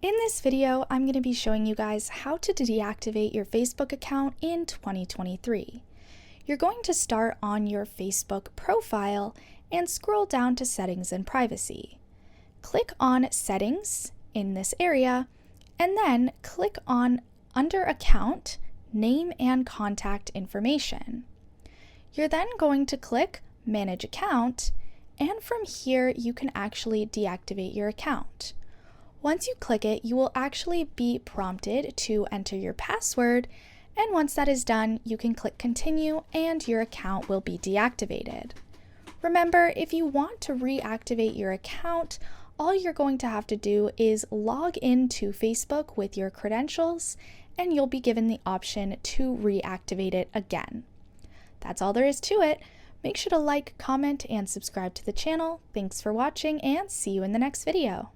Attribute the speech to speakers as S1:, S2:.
S1: In this video, I'm going to be showing you guys how to deactivate your Facebook account in 2023. You're going to start on your Facebook profile and scroll down to Settings and Privacy. Click on Settings in this area, and then click on under Account, Name and Contact Information. You're then going to click Manage Account, and from here you can actually deactivate your account. Once you click it, you will actually be prompted to enter your password, and once that is done, you can click Continue and your account will be deactivated. Remember, if you want to reactivate your account, all you're going to have to do is log into Facebook with your credentials, and you'll be given the option to reactivate it again. That's all there is to it. Make sure to like, comment, and subscribe to the channel. Thanks for watching, and see you in the next video.